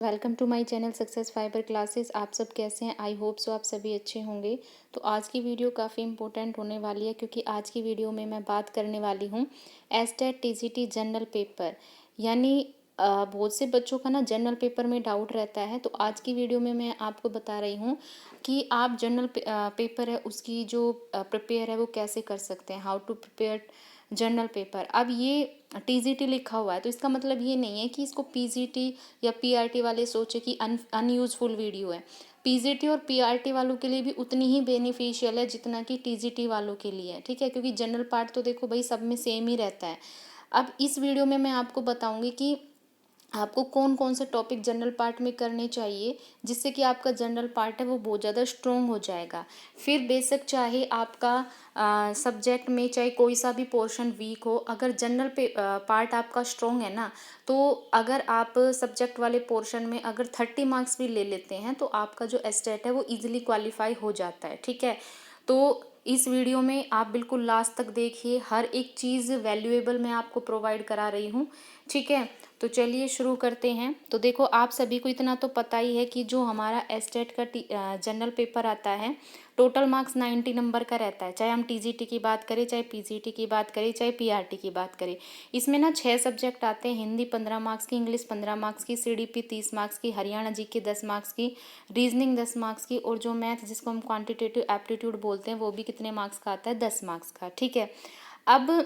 Welcome to my channel success fiber classes. आप सब कैसे हैं? आई होप सो आप सभी अच्छे होंगे। तो आज की वीडियो काफ़ी इंपॉर्टेंट होने वाली है क्योंकि आज की वीडियो में मैं बात करने वाली हूँ एस्टेट टीजीटी जनरल पेपर। यानी बहुत से बच्चों का ना जनरल पेपर में डाउट रहता है। तो आज की वीडियो में मैं आपको बता रही हूँ कि आप जनरल पेपर है उसकी जो प्रिपेयर है वो कैसे कर सकते हैं, how to prepare general paper. अब ये टीजीटी लिखा हुआ है तो इसका मतलब ये नहीं है कि इसको पीजीटी या पीआरटी वाले सोचे कि अनयूजफुल वीडियो है। पीजीटी और पीआरटी वालों के लिए भी उतनी ही बेनिफिशियल है जितना कि टीजीटी वालों के लिए है, ठीक है, क्योंकि जनरल पार्ट तो देखो भाई सब में सेम ही रहता है। अब इस वीडियो में मैं आपको बताऊंगी कि आपको कौन कौन से टॉपिक जनरल पार्ट में करने चाहिए जिससे कि आपका जनरल पार्ट है वो बहुत ज़्यादा स्ट्रोंग हो जाएगा। फिर बेशक चाहे आपका सब्जेक्ट में चाहे कोई सा भी पोर्शन वीक हो, अगर जनरल पार्ट आपका स्ट्रोंग है ना, तो अगर आप सब्जेक्ट वाले पोर्शन में अगर 30 मार्क्स भी ले लेते हैं तो आपका जो एस्टेट है वो इजीली क्वालिफाई हो जाता है, ठीक है। तो इस वीडियो में आप बिल्कुल लास्ट तक देखिए, हर एक चीज़ वैल्यूएबल मैं आपको प्रोवाइड करा रही हूँ, ठीक है। तो चलिए शुरू करते हैं। तो देखो आप सभी को इतना तो पता ही है कि जो हमारा एस्टेट का जनरल पेपर आता है टोटल मार्क्स 90 नंबर का रहता है, चाहे हम टीजीटी की बात करें, चाहे पीजीटी की बात करें, चाहे पीआरटी की बात करें। इसमें ना 6 सब्जेक्ट आते हैं, हिंदी 15 मार्क्स की, इंग्लिश 15 मार्क्स की, सीडीपी 30 मार्क्स की, हरियाणा जीके 10 मार्क्स की, रीजनिंग 10 मार्क्स की, और जो मैथ जिसको हम क्वान्टिटेटिव एप्टीट्यूड बोलते हैं वो भी कितने मार्क्स का आता है, 10 मार्क्स का, ठीक है। अब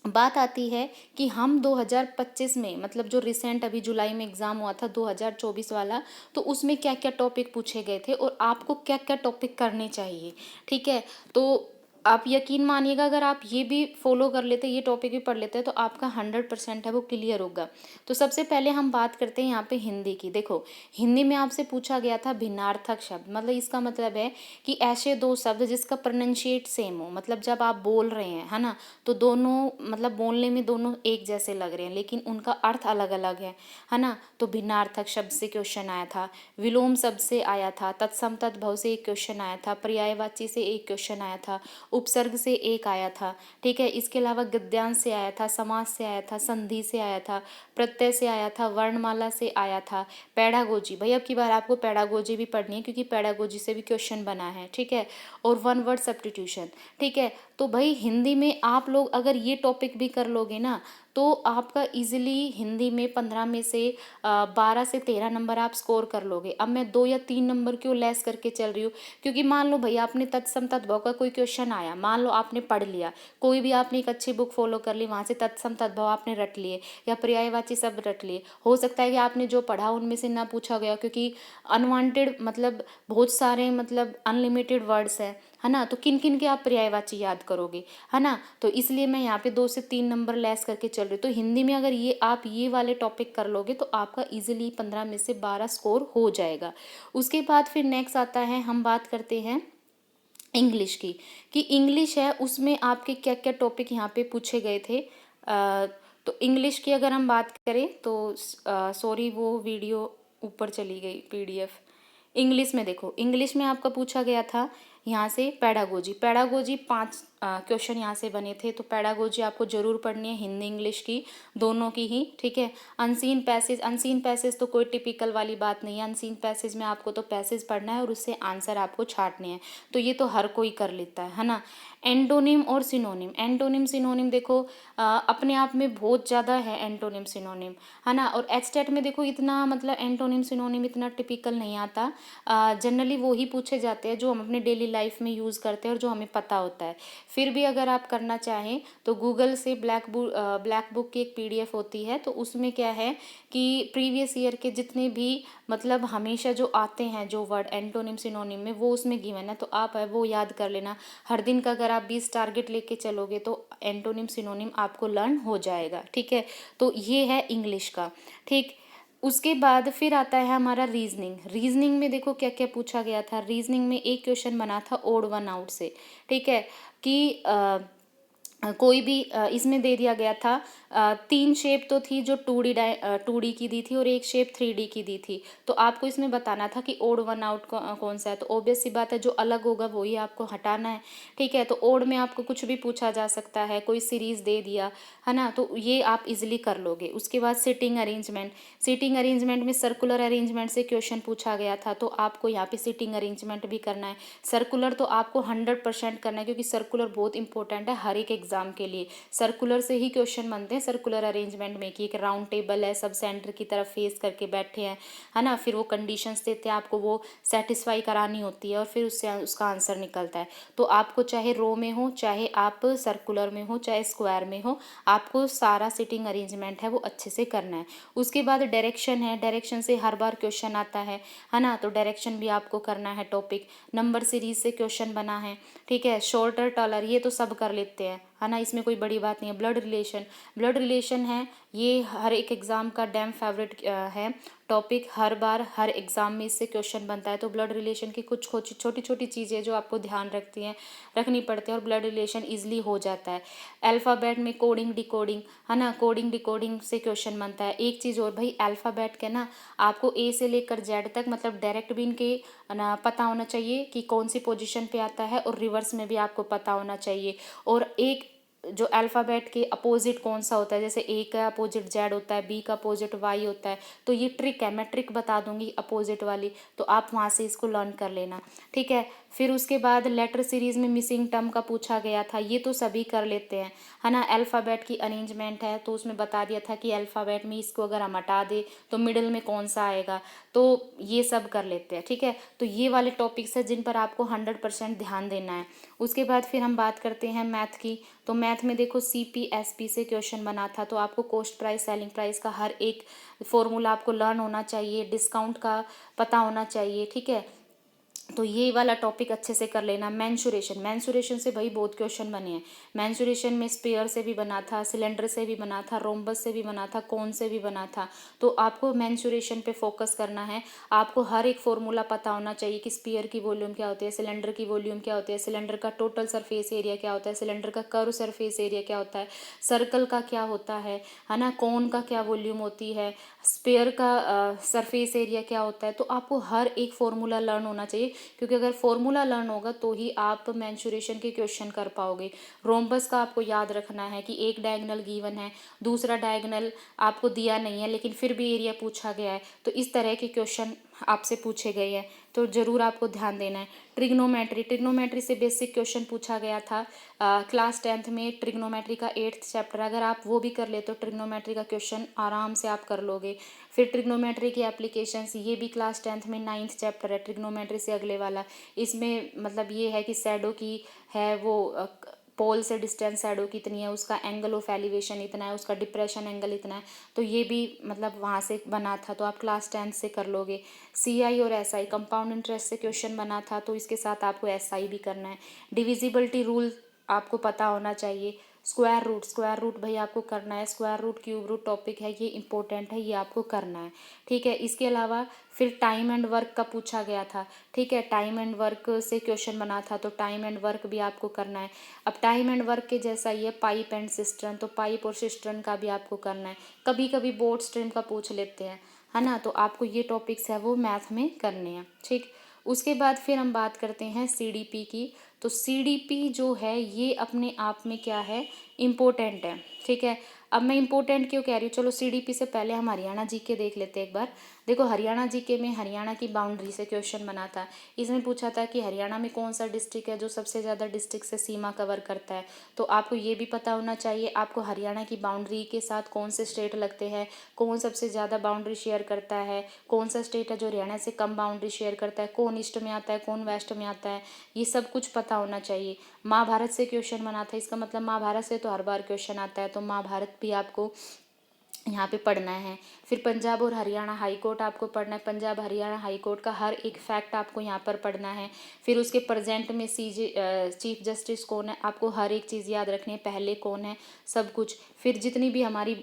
बात आती है कि हम 2025 में, मतलब जो रिसेंट अभी जुलाई में एग्ज़ाम हुआ था 2024 वाला, तो उसमें क्या क्या टॉपिक पूछे गए थे और आपको क्या क्या टॉपिक करने चाहिए, ठीक है। तो आप यकीन मानिएगा, अगर आप ये भी फॉलो कर लेते, ये टॉपिक भी पढ़ लेते हैं, तो आपका 100% है वो क्लियर होगा। तो सबसे पहले हम बात करते हैं यहाँ पे हिंदी की। देखो हिंदी में आपसे पूछा गया था भिन्नार्थक शब्द, मतलब इसका मतलब है कि ऐसे दो शब्द जिसका प्रोनाउंशिएट सेम हो, मतलब जब आप बोल रहे हैं, है ना, तो दोनों मतलब बोलने में दोनों एक जैसे लग रहे हैं लेकिन उनका अर्थ अलग अलग है ना। तो भिन्नार्थक शब्द से क्वेश्चन आया था, विलोम शब्द से आया था, तत्सम तद्भव से एक क्वेश्चन आया था, पर्यायवाची से एक क्वेश्चन आया था, उपसर्ग से एक आया था, ठीक है। इसके अलावा गद्यांश से आया था, समास से आया था, संधि से आया था, प्रत्यय से आया था, वर्णमाला से आया था, पेडागोजी, भाई अब की बार आपको पेडागोजी भी पढ़नी है क्योंकि पेडागोजी से भी क्वेश्चन बना है, ठीक है, और वन वर्ड सब्स्टिट्यूशन, ठीक है। तो भाई हिंदी में आप लोग अगर ये टॉपिक भी कर लोगे ना तो आपका इजीली हिंदी में 15 में से 12 से 13 नंबर आप स्कोर कर लोगे। अब मैं 2 या 3 नंबर क्यों लेस करके चल रही हूँ, क्योंकि मान लो भाई आपने तत्सम तद्भव का कोई क्वेश्चन आया, मान लो आपने पढ़ लिया, कोई भी आपने एक अच्छी बुक फॉलो कर ली, वहाँ से तत्सम तद्भव आपने रट लिए या पर्यायवाची शब्द रट लिए, हो सकता है कि आपने जो पढ़ा उनमें से ना पूछा गया, क्योंकि अनवांटेड मतलब बहुत सारे मतलब अनलिमिटेड वर्ड्स है ना। तो किन किन के आप पर्यायवाची याद करोगे, है ना। तो इसलिए मैं यहाँ पे 2 से 3 नंबर लेस करके चल रही हूँ। तो हिंदी में अगर ये आप ये वाले टॉपिक कर लोगे तो आपका इजीली 15 में से 12 स्कोर हो जाएगा। उसके बाद फिर नेक्स्ट आता है, हम बात करते हैं इंग्लिश की, कि इंग्लिश है उसमें आपके क्या क्या टॉपिक यहाँ पे पूछे गए थे। तो इंग्लिश की अगर हम बात करें तो सॉरी वो वीडियो ऊपर चली गई पीडीएफ। इंग्लिश में देखो, इंग्लिश में आपका पूछा गया था यहाँ से पेडागोजी, पेडागोजी 5 क्वेश्चन यहाँ से बने थे। तो पेडागोजी आपको जरूर पढ़नी है, हिंदी इंग्लिश की दोनों की ही, ठीक है। अनसीन पैसेज, अनसीन पैसेज तो कोई टिपिकल वाली बात नहीं है, अनसीन पैसेज में आपको तो पैसेज पढ़ना है और उससे आंसर आपको छाटने हैं, तो ये तो हर कोई कर लेता है ना। एंटोनिम और सिनोनिम, एंटोनिम सिनोनिम देखो अपने आप में बहुत ज़्यादा है एंटोनिम सिनोनिम, है ना। और एचटेट में देखो इतना मतलब एंटोनिम सिनोनिम इतना टिपिकल नहीं आता, जनरली वो ही पूछे जाते हैं जो हम अपने डेली लाइफ में यूज़ करते हैं और जो हमें पता होता है। फिर भी अगर आप करना चाहें तो गूगल से ब्लैक बुक की एक पीडीएफ होती है, तो उसमें क्या है कि प्रीवियस ईयर के जितने भी मतलब हमेशा जो आते हैं जो वर्ड एंटोनिम सिनोनिम में वो उसमें गिवन है, तो आप है वो याद कर लेना। हर दिन का अगर आप 20 टारगेट लेके चलोगे तो एंटोनिम सिनोनिम आपको लर्न हो जाएगा, ठीक है। तो ये है इंग्लिश का, ठीक। उसके बाद फिर आता है हमारा रीजनिंग, रीजनिंग में देखो क्या क्या पूछा गया था। रीजनिंग में एक क्वेश्चन बना था ओड वन आउट से, ठीक है, कि कोई भी इसमें दे दिया गया था। 3 शेप तो थी जो 2D की दी थी और एक शेप 3D की दी थी। तो आपको इसमें बताना था कि ओड वन आउट कौन सा है। तो ऑब्वियस सी बात है, जो अलग होगा वही आपको हटाना है। ठीक है, तो ओड में आपको कुछ भी पूछा जा सकता है, कोई सीरीज दे दिया है ना, तो ये आप इजीली कर लोगे। उसके बाद सिटिंग अरेंजमेंट में सर्कुलर अरेंजमेंट से क्वेश्चन पूछा गया था, तो आपको यहाँ पे सिटिंग अरेंजमेंट भी करना है। सर्कुलर तो आपको 100% करना है, क्योंकि सर्कुलर बहुत इंपॉर्टेंट है हर एक एग्जाम के लिए। सर्कुलर से ही क्वेश्चन बनते हैं सर्कुलर अरेंजमेंट में, कि एक राउंड टेबल है, सब सेंटर की तरफ फेस करके बैठे हैं, है ना, फिर वो कंडीशंस देते हैं, आपको वो सेटिस्फाई करानी होती है और फिर उससे उसका आंसर निकलता है। तो आपको चाहे रो में हो, चाहे आप सर्कुलर में हो, चाहे स्क्वायर में हो, आपको सारा सिटिंग अरेंजमेंट है वो अच्छे से करना है। उसके बाद डायरेक्शन है, डायरेक्शन से हर बार क्वेश्चन आता है ना, तो डायरेक्शन भी आपको करना है टॉपिक। नंबर सीरीज से क्वेश्चन बना है, ठीक है। शॉर्टर टॉलर ये तो सब कर लेते हैं, है ना, इसमें कोई बड़ी बात नहीं है। ब्लड रिलेशन है, ये हर एक एग्जाम का डैम फेवरेट है टॉपिक। हर बार हर एग्जाम में इससे क्वेश्चन बनता है। तो ब्लड रिलेशन की कुछ छोटी छोटी चीज़ें जो आपको ध्यान रखनी पड़ती है और ब्लड रिलेशन इजीली हो जाता है। अल्फ़ाबेट में कोडिंग डिकोडिंग, है ना, कोडिंग डिकोडिंग से क्वेश्चन बनता है। एक चीज़ और भाई, अल्फ़ाबेट के ना आपको ए से लेकर जेड तक, मतलब डायरेक्ट भी इनके ना पता होना चाहिए कि कौन सी पोजीशन पे आता है, और रिवर्स में भी आपको पता होना चाहिए। और एक जो अल्फ़ाबेट के अपोजिट कौन सा होता है, जैसे ए का अपोजिट जेड होता है, बी का अपोजिट वाई होता है, तो ये ट्रिक है, मैं ट्रिक बता दूंगी अपोजिट वाली, तो आप वहाँ से इसको लर्न कर लेना। ठीक है, फिर उसके बाद लेटर सीरीज में मिसिंग टर्म का पूछा गया था, ये तो सभी कर लेते हैं, है ना। अल्फ़ाबेट की अरेंजमेंट है, तो उसमें बता दिया था कि अल्फ़ाबेट में इसको अगर हम हटा दें तो मिडिल में कौन सा आएगा, तो ये सब कर लेते हैं। ठीक है, तो ये वाले टॉपिक्स हैं जिन पर आपको 100% ध्यान देना है। उसके बाद फिर हम बात करते हैं मैथ की। तो मैथ में देखो CPSP से क्वेश्चन बना था, तो आपको कॉस्ट प्राइस सेलिंग प्राइस का हर एक फॉर्मूला आपको लर्न होना चाहिए, डिस्काउंट का पता होना चाहिए। ठीक है, तो ये वाला टॉपिक अच्छे से कर लेना। मैंसुरेशन से भाई बहुत क्वेश्चन बने हैं। मैंसुरेशन में स्पेयर से भी बना था, सिलेंडर से भी बना था, रोम्बस से भी बना था, कोन से भी बना था। तो आपको मैंसुरेशन पे फोकस करना है। आपको हर एक फॉर्मूला पता होना चाहिए कि स्पेयर की वॉल्यूम क्या होती है, सिलेंडर की वॉल्यूम क्या होती है, सिलेंडर का टोटल सरफेस एरिया क्या होता है, सिलेंडर का कर्व सरफेस एरिया क्या होता है, सर्कल का क्या होता है ना, कोन का क्या वॉल्यूम होती है, स्पेयर का सरफेस एरिया क्या होता है। तो आपको हर एक फॉर्मूला लर्न होना चाहिए, क्योंकि अगर फॉर्मूला लर्न होगा तो ही आप मेंसुरेशन के क्वेश्चन कर पाओगे। रोम्बस का आपको याद रखना है कि एक डायगोनल गिवन है, दूसरा डायगोनल आपको दिया नहीं है, लेकिन फिर भी एरिया पूछा गया है, तो इस तरह के क्वेश्चन आपसे पूछे गए हैं, तो ज़रूर आपको ध्यान देना है। ट्रिग्नोमेट्री से बेसिक क्वेश्चन पूछा गया था क्लास 10th में। ट्रिग्नोमेट्री का 8th चैप्टर, अगर आप वो भी कर ले तो ट्रिग्नोमेट्री का क्वेश्चन आराम से आप कर लोगे। फिर ट्रिग्नोमेट्री की एप्लीकेशंस, ये भी क्लास 10th में 9th चैप्टर है, ट्रिग्नोमेट्री से अगले वाला। इसमें मतलब ये है कि शैडो की है वो पोल से डिस्टेंस शैडो कितनी है, उसका एंगल ऑफ एलिवेशन इतना है, उसका डिप्रेशन एंगल इतना है, तो ये भी मतलब वहाँ से बना था, तो आप क्लास 10th से कर लोगे। CI और SI कंपाउंड इंटरेस्ट से क्वेश्चन बना था, तो इसके साथ आपको SI भी करना है। डिविजिबिलिटी रूल आपको पता होना चाहिए। स्क्वायर रूट भाई आपको करना है, square root cube root topic है, ये इंपॉर्टेंट है, ये आपको करना है। ठीक है, इसके अलावा फिर टाइम एंड वर्क का पूछा गया था। ठीक है, टाइम एंड वर्क से क्वेश्चन बना था, तो टाइम एंड वर्क भी आपको करना है। अब टाइम एंड वर्क के जैसा ये पाइप एंड सिस्टर्न, तो पाइप और सिस्टर्न का भी आपको करना है। कभी कभी बोर्ड स्ट्रीम का पूछ लेते हैं, है ना, तो आपको ये टॉपिक्स है वो मैथ में करने हैं। ठीक, उसके बाद फिर हम बात करते हैं CDP की। तो CDP जो है ये अपने आप में क्या है, इम्पोर्टेंट है। ठीक है, अब मैं इम्पोर्टेंट क्यों कह रही हूँ, चलो CDP से पहले हम हरियाणा जीके देख लेते हैं एक बार। देखो हरियाणा जीके में हरियाणा की बाउंड्री से क्वेश्चन बना था। इसमें पूछा था कि हरियाणा में कौन सा डिस्ट्रिक्ट है जो सबसे ज़्यादा डिस्ट्रिक्ट से सीमा कवर करता है। तो आपको ये भी पता होना चाहिए आपको हरियाणा की बाउंड्री के साथ कौन से स्टेट लगते हैं, कौन सबसे ज़्यादा बाउंड्री शेयर करता है, कौन सा स्टेट है जो हरियाणा से कम बाउंड्री शेयर करता है, कौन ईस्ट में आता है, कौन वेस्ट में आता है, ये सब कुछ पता होना चाहिए। महाभारत से क्वेश्चन बना था, इसका मतलब महाभारत से तो हर बार क्वेश्चन आता है, तो महाभारत भी आपको यहाँ पे पढ़ना है। फिर पंजाब और हरियाणा हाई कोर्ट आपको पढ़ना है, पंजाब हरियाणा हाई कोर्ट का हर एक फैक्ट आपको यहाँ पर पढ़ना है। फिर उसके प्रेजेंट में चीफ जस्टिस कौन है, आपको हर एक चीज़ याद रखनी है, पहले कौन है, सब कुछ। फिर जितनी भी हमारी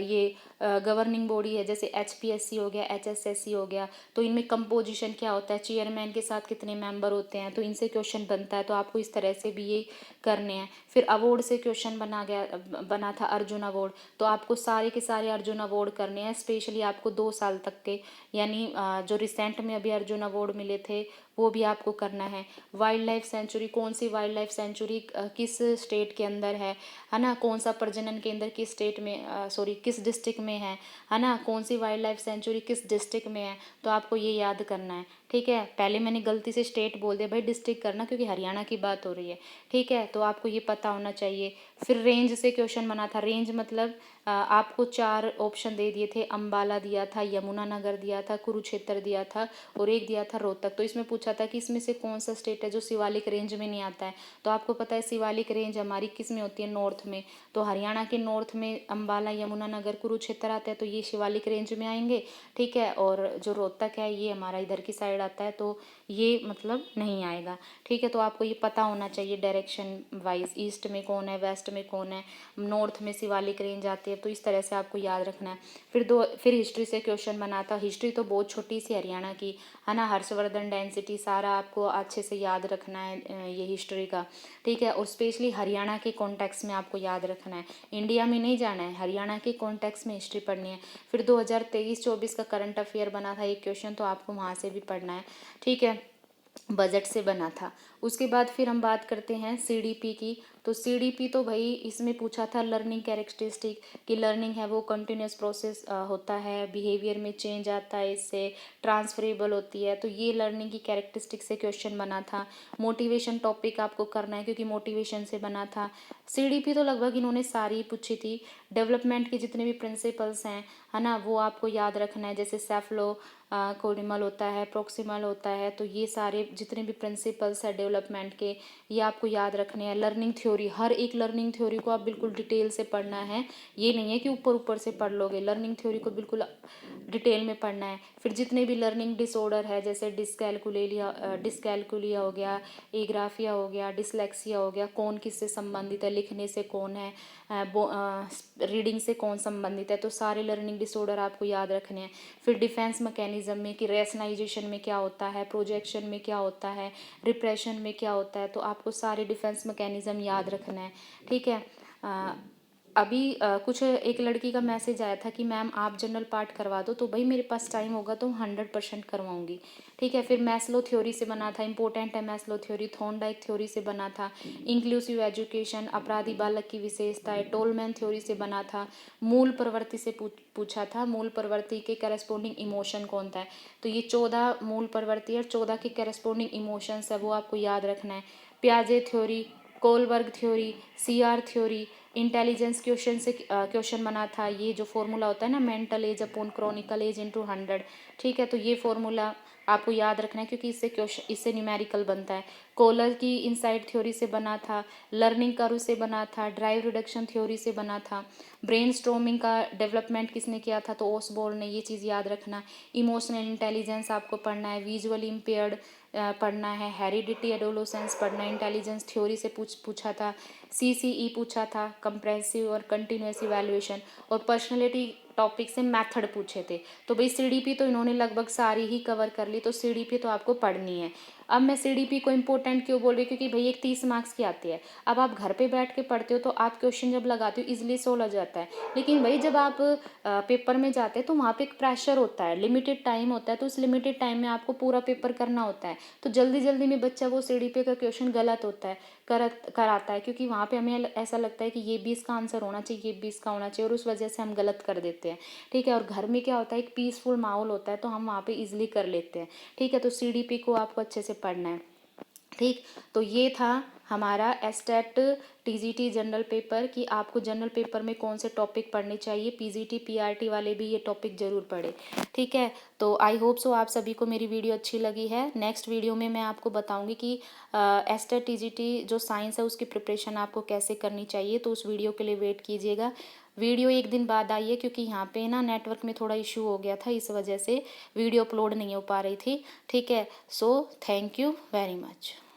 ये गवर्निंग बॉडी है, जैसे HPSC हो गया, HSSC हो गया, तो इनमें कंपोजिशन क्या होता है, चेयरमैन के साथ कितने मेंबर होते हैं, तो इनसे क्वेश्चन बनता है। तो आपको इस तरह से भी ये करने हैं। फिर अवार्ड से क्वेश्चन बना था अर्जुन अवार्ड, तो आपको सारे के सारे अर्जुन अवार्ड करने हैं, स्पेशली आपको 2 साल तक के, यानी जो रिसेंट में अभी अर्जुन अवार्ड मिले थे वो भी आपको करना है। वाइल्ड लाइफ सेंचुरी, कौन सी वाइल्ड लाइफ सेंचुरी किस स्टेट के अंदर है ना, कौन सा प्रजनन केंद्र किस स्टेट में, सॉरी किस डिस्ट्रिक्ट में है ना, कौन सी वाइल्ड लाइफ सेंचुरी किस डिस्ट्रिक्ट में है, तो आपको ये याद करना है। ठीक है, पहले मैंने गलती से स्टेट बोल दिया, भाई डिस्ट्रिक्ट करना क्योंकि हरियाणा की बात हो रही है। ठीक है, तो आपको ये पता होना चाहिए। फिर रेंज से क्वेश्चन बना था। रेंज मतलब आपको 4 ऑप्शन दे दिए थे, अम्बाला दिया था, यमुनानगर दिया था, कुरुक्षेत्र दिया था और एक दिया था रोहतक। तो इसमें पूछा था कि इसमें से कौन सा स्टेट है जो शिवालिक रेंज में नहीं आता है। तो आपको पता है शिवालिक रेंज हमारी किस में होती है, नॉर्थ में। तो हरियाणा के नॉर्थ में अम्बाला, यमुनानगर, कुरुक्षेत्र आते हैं, तो ये शिवालिक रेंज में आएंगे। ठीक है, और जो रोहतक है ये हमारा इधर की साइड आता है, तो ये मतलब नहीं आएगा। ठीक है, तो आपको ये पता होना चाहिए डायरेक्शन वाइज, ईस्ट में कौन है, वेस्ट में कौन है, नॉर्थ में शिवालिक रेंज आती है, तो इस तरह से आपको याद रखना है। फिर हिस्ट्री से क्वेश्चन बना था। हिस्ट्री तो बहुत छोटी सी हरियाणा की है ना, हर्षवर्धन डेंसिटी सारा आपको अच्छे से याद रखना है ये हिस्ट्री का। ठीक है, और स्पेशली हरियाणा के कॉन्टेक्स्ट में आपको याद रखना है, इंडिया में नहीं जाना है, हरियाणा के कॉन्टेक्स्ट में हिस्ट्री पढ़नी है। फिर 2023-24 का करंट अफेयर बना था एक क्वेश्चन, तो आपको वहाँ से भी पढ़ना है। ठीक है, बजट से बना था। उसके बाद फिर हम बात करते हैं CDP की। तो CDP तो भाई इसमें पूछा था लर्निंग कैरेक्टरिस्टिक, कि लर्निंग है वो कंटिन्यूस प्रोसेस होता है, बिहेवियर में चेंज आता है, इससे ट्रांसफरेबल होती है, तो ये लर्निंग की कैरेक्टरिस्टिक से क्वेश्चन बना था। मोटिवेशन टॉपिक आपको करना है क्योंकि मोटिवेशन से बना था। CDP तो लगभग इन्होंने सारी पूछी थी। डेवलपमेंट के जितने भी प्रिंसिपल्स हैं है ना, वो आपको याद रखना है, जैसे सेफ्लो कोडिमल होता है, प्रोक्सिमल होता है, तो ये सारे जितने भी प्रिंसिपल्स है डेवलपमेंट के, ये आपको याद रखने हैं। लर्निंग थ्योरी, हर एक लर्निंग थ्योरी को आप बिल्कुल डिटेल से पढ़ना है, ये नहीं है कि ऊपर ऊपर से पढ़ लोगे, लर्निंग थ्योरी को बिल्कुल डिटेल में पढ़ना है। फिर जितने भी लर्निंग डिसऑर्डर है, जैसे डिस्कैलकुलिया हो गया, एग्राफिया हो गया, डिसलेक्सिया हो गया, कौन किससे संबंधित है, लिखने से कौन है, रीडिंग से कौन संबंधित है, तो सारे लर्निंग डिसऑर्डर आपको याद रखने हैं। फिर डिफेंस मैकेनिज्म में कि रेशनलाइजेशन में क्या होता है, प्रोजेक्शन में क्या होता है, रिप्रेशन में क्या होता है, तो आपको सारे डिफेंस मैकेनिज्म याद रखना है। ठीक है, अभी कुछ एक लड़की का मैसेज आया था कि मैम आप जनरल पार्ट करवा दो, तो भाई मेरे पास टाइम होगा तो 100% करवाऊंगी। ठीक है, फिर मैस्लो थ्योरी से बना था, इंपॉर्टेंट है मैस्लो थ्योरी। थॉर्नडाइक थ्योरी से बना था। इंक्लूसिव एजुकेशन, अपराधी बालक की विशेषताएं, टोलमैन थ्योरी से बना था। मूल प्रवृत्ति से पूछा था, मूल प्रवृत्ति के करस्पॉन्डिंग इमोशन कौन था है, तो ये 14 मूल प्रवृत्ति और 14 के करस्पॉन्डिंग इमोशंस है, वो आपको याद रखना है। प्याजे theory, Kohlberg theory, CR theory, intelligence question बना था। ये जो फॉर्मूला होता है ना, mental age upon chronological age into 100। ठीक है, तो ये फॉर्मूला आपको याद रखना है क्योंकि इससे न्यूमेरिकल बनता है। कोलर की इनसाइड थ्योरी से बना था। लर्निंग कर्व से बना था। ड्राइव रिडक्शन थ्योरी से बना था। ब्रेन स्टॉर्मिंग का डेवलपमेंट किसने किया था, तो ओसबोर्न ने, ये चीज़ याद रखना। इमोशनल इंटेलिजेंस आपको पढ़ना है। विजुअल इम्पेयर्ड पढ़ना है। हेरिडिटी एडोलोसेंस पढ़ना है। इंटेलिजेंस थ्योरी से पूछा था। CCE पूछा था, कंप्रेहेंसिव और कंटिन्यूअस इवैल्यूएशन। और पर्सनैलिटी टॉपिक से मेथड पूछे थे। तो भाई CDP तो इन्होंने लगभग सारी ही कवर कर ली, तो CDP तो आपको पढ़नी है। अब मैं CDP को इम्पोर्टेंट क्यों बोल रही हूँ, क्योंकि भाई एक 30 मार्क्स की आती है। अब आप घर पे बैठ के पढ़ते हो तो आप क्वेश्चन जब लगाते हो इजिली सोल्व हो जाता है, लेकिन भाई जब आप पेपर में जाते हैं तो वहाँ पे एक प्रेशर होता है, लिमिटेड टाइम होता है, तो उस लिमिटेड टाइम में आपको पूरा पेपर करना होता है। तो जल्दी जल्दी में बच्चा वो CDP का क्वेश्चन गलत होता है, कराता है, क्योंकि वहाँ पे हमें ऐसा लगता है कि ये भी इसका आंसर होना चाहिए, ये भी इसका होना चाहिए, और उस वजह से हम गलत कर देते हैं। ठीक है, और घर में क्या होता है, एक पीसफुल माहौल होता है, तो हम वहाँ पे इजीली कर लेते हैं। ठीक है, तो CDP को आपको अच्छे से पढ़ना है। ठीक, तो ये था हमारा एस्टेट TGT जनरल पेपर कि आपको जनरल पेपर में कौन से टॉपिक पढ़ने चाहिए। PGT PRT वाले भी ये टॉपिक जरूर पढ़े। ठीक है, तो आई होप सो आप सभी को मेरी वीडियो अच्छी लगी है। नेक्स्ट वीडियो में मैं आपको बताऊंगी कि एस्टेट TGT जो साइंस है उसकी प्रिपरेशन आपको कैसे करनी चाहिए, तो उस वीडियो के लिए वेट कीजिएगा। वीडियो एक दिन बाद आई है क्योंकि यहाँ पे ना नेटवर्क में थोड़ा इशू हो गया था, इस वजह से वीडियो अपलोड नहीं हो पा रही थी। ठीक है, so thank you very much.